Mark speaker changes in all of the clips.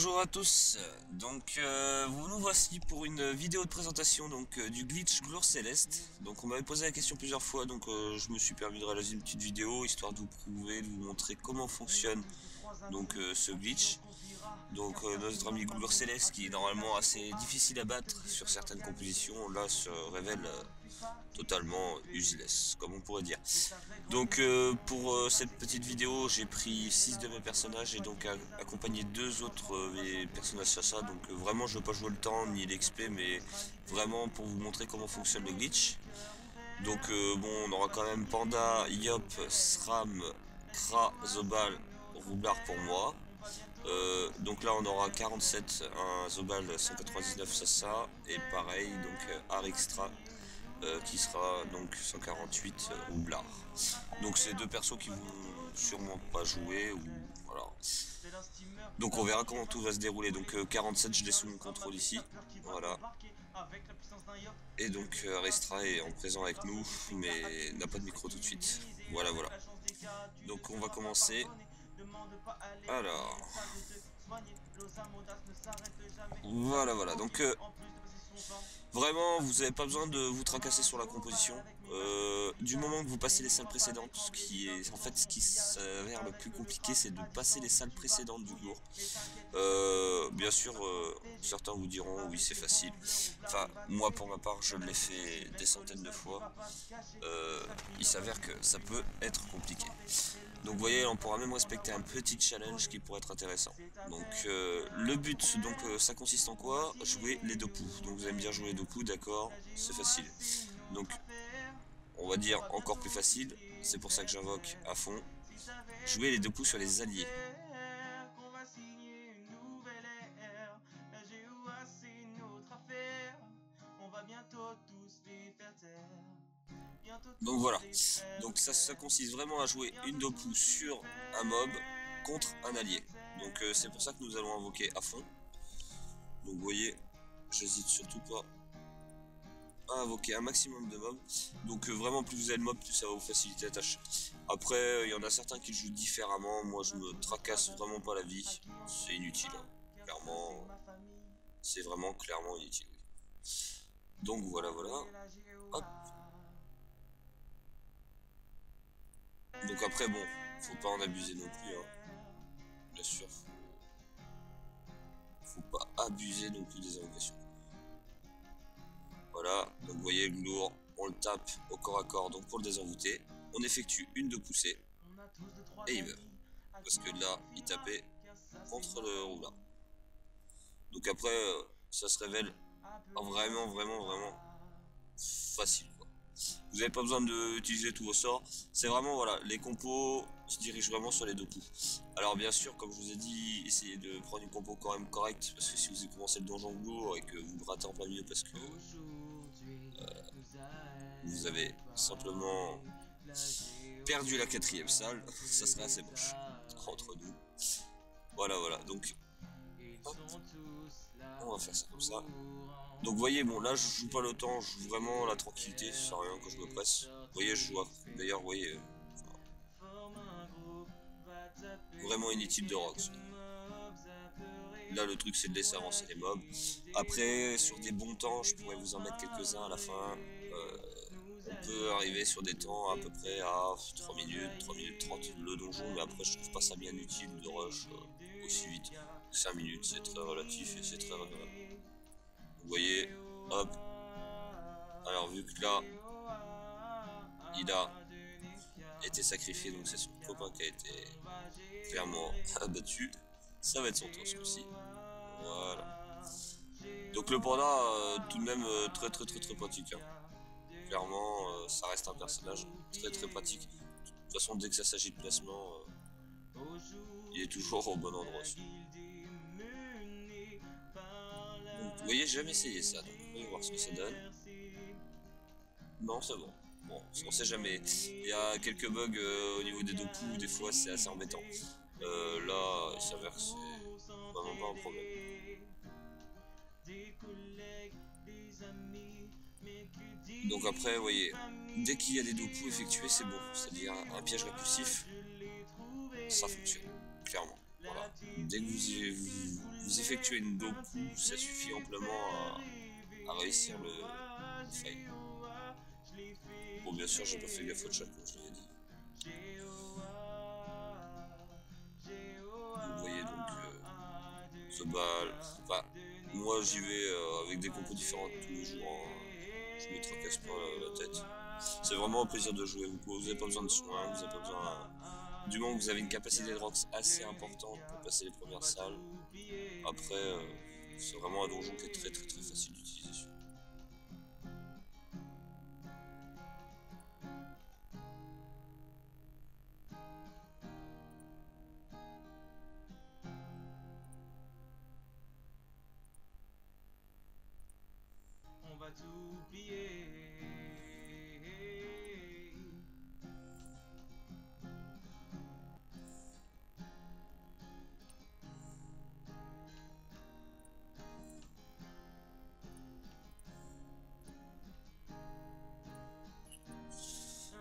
Speaker 1: Bonjour à tous, donc vous nous voici pour une vidéo de présentation du glitch Gloire Céleste. Donc on m'avait posé la question plusieurs fois, donc je me suis permis de réaliser une petite vidéo histoire de vous prouver, de vous montrer comment fonctionne ce glitch. Notre ami Gloire Céleste, qui est normalement assez difficile à battre sur certaines compositions, là se révèle totalement useless, comme on pourrait dire. Pour cette petite vidéo, j'ai pris 6 de mes personnages et donc accompagné 2 autres mes personnages Sacha. Vraiment, je veux pas jouer le temps ni l'XP, mais vraiment pour vous montrer comment fonctionne le glitch. Bon, on aura quand même Panda, Yop, Sram, Kra, Zobal, Roublard pour moi. Donc là on aura 47, un Zobal 199 Sasa, et pareil, Arixtra qui sera donc 148 Roublard. Donc c'est deux persos qui vont sûrement pas jouer, ou voilà. Donc on verra comment tout va se dérouler. 47 je l'ai sous mon contrôle ici, voilà. Et donc Arixtra est en présent avec nous, mais n'a pas de micro tout de suite. Voilà. Donc on va commencer. Alors, voilà. Vraiment, vous n'avez pas besoin de vous tracasser sur la composition. Du moment que vous passez les salles précédentes, ce qui s'avère le plus compliqué, c'est de passer les salles précédentes du cours. Bien sûr, certains vous diront oui, c'est facile. Enfin, moi pour ma part, je l'ai fait des centaines de fois. Il s'avère que ça peut être compliqué. Donc vous voyez, on pourra même respecter un petit challenge qui pourrait être intéressant. Le but, ça consiste en quoi? Jouer les deux poux. Donc vous allez me dire jouer les deux poux, d'accord, c'est facile. Donc on va dire encore plus facile, c'est pour ça que j'invoque à fond. Jouer les deux poux sur les alliés. Donc voilà, donc ça consiste vraiment à jouer une Dopu sur un mob contre un allié. C'est pour ça que nous allons invoquer à fond. Donc vous voyez, j'hésite surtout pas à invoquer un maximum de mobs. Vraiment plus vous avez de mobs, plus ça va vous faciliter la tâche. Après, il y en a certains qui jouent différemment, moi je me tracasse vraiment pas la vie, c'est inutile, hein. Clairement, c'est vraiment clairement inutile. Donc voilà. Hop. Donc après bon, faut pas en abuser non plus, hein. Bien sûr, faut pas abuser non plus des invocations. Voilà, donc vous voyez le lourd, on le tape au corps à corps, donc pour le désenvoûter, on effectue une de poussée, et il meurt. Parce que là, il tapait contre le roublard. Donc après, ça se révèle vraiment facile, quoi. Vous n'avez pas besoin d'utiliser tous vos sorts. C'est vraiment, voilà, les compos se dirigent vraiment sur les deux coups. Alors bien sûr, comme je vous ai dit, essayez de prendre une compo quand même correcte, parce que si vous commencez le donjon lourd et que vous vous ratez en plein milieu parce que vous avez simplement perdu la 4e salle, ça serait assez moche, entre nous. Voilà, donc hop, on va faire ça comme ça. Donc vous voyez, bon là je joue pas le temps, je joue vraiment la tranquillité, c'est rien que je me presse. Vous voyez, je joue à... D'ailleurs, vous voyez, vraiment inutile de rocks. Là le truc c'est de laisser avancer les mobs. Après, sur des bons temps, je pourrais vous en mettre quelques-uns à la fin. On peut arriver sur des temps à peu près à 3 minutes 30 le donjon, mais après je trouve pas ça bien utile de rush aussi vite. 5 minutes c'est très relatif et c'est très raisonnable. Vous voyez, hop. Alors vu que là, il a été sacrifié, donc c'est son copain qui a été clairement abattu. Ça va être son tour ce coup-ci. Voilà. Donc le panda, tout de même très pratique, hein. Clairement, ça reste un personnage très pratique. De toute façon, dès que ça s'agit de placement, il est toujours au bon endroit. Donc, vous voyez, j'ai jamais essayé ça, donc on va voir ce que ça donne. Non, c'est bon. Bon, on sait jamais. Il y a quelques bugs au niveau des Dopu, des fois c'est assez embêtant. Là, il s'avère que c'est vraiment pas un problème. Donc après, vous voyez, dès qu'il y a des Dopu effectués, c'est bon. C'est-à-dire un piège répulsif, ça fonctionne, clairement. Voilà. Dès que vous effectuez une doku, ça suffit amplement à réussir le fail. Bon, bien sûr, j'ai pas fait gaffe au chat, comme je l'avais dit. Vous voyez donc The Ball. Enfin, moi j'y vais avec des compos différentes tous les jours. Je me tracasse pas la tête. C'est vraiment un plaisir de jouer. Vous n'avez pas besoin de soins, vous n'avez pas besoin. Du moment que vous avez une capacité de rocks assez importante pour passer les premières salles. Après, c'est vraiment un donjon qui est très facile d'utilisation.
Speaker 2: On va tout oublier.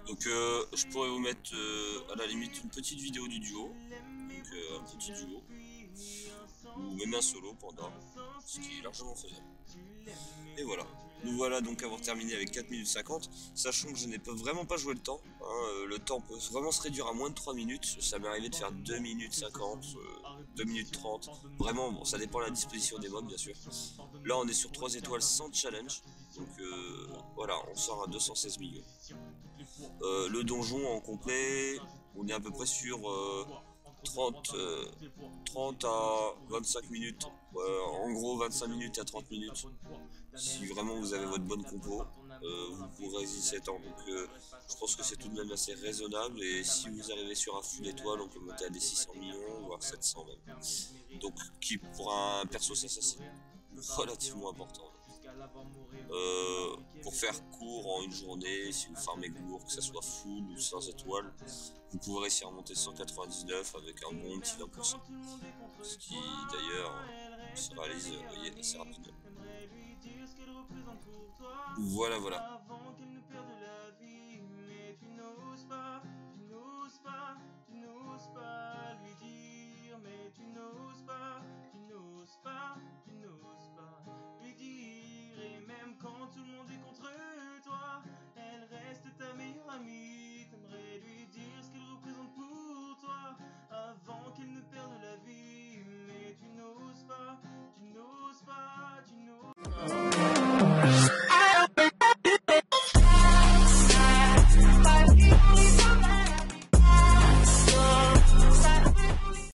Speaker 1: Donc je pourrais vous mettre à la limite une petite vidéo du duo, donc un petit duo, ou même un solo pendant, ce qui est largement faisable. Et voilà, nous voilà donc avoir terminé avec 4 minutes 50, sachant que je n'ai vraiment pas joué le temps, hein, le temps peut vraiment se réduire à moins de 3 minutes, ça m'est arrivé de faire 2 minutes 50, 2 minutes 30, vraiment bon, ça dépend de la disposition des mobs bien sûr. Là on est sur 3 étoiles sans challenge, donc voilà, on sort à 216 millions. Le donjon en complet, on est à peu près sur 30 à 25 minutes, en gros 25 minutes à 30 minutes. Si vraiment vous avez votre bonne compo, vous pourrez y s'étendre. Donc je pense que c'est tout de même assez raisonnable, et si vous arrivez sur un full étoile, on peut monter à des 600 millions, voire 700 même. Donc qui pour un perso ça c'est relativement important. Pour faire court en une journée, si vous farmez court, que ça soit full ou sans étoiles, vous pourrez réussir à monter 199 avec un bon petit 20%. Ce qui d'ailleurs se réalise assez rapidement. Voilà.
Speaker 2: Avant qu'elle ne perde la vie, mais tu n'oses pas lui dire, mais tu n'oses pas lui dire, et même quand tout le monde est contre toi, elle reste ta meilleure amie. T'aimerais lui dire ce qu'elle représente pour toi, avant qu'elle ne perde la vie, mais tu n'oses pas.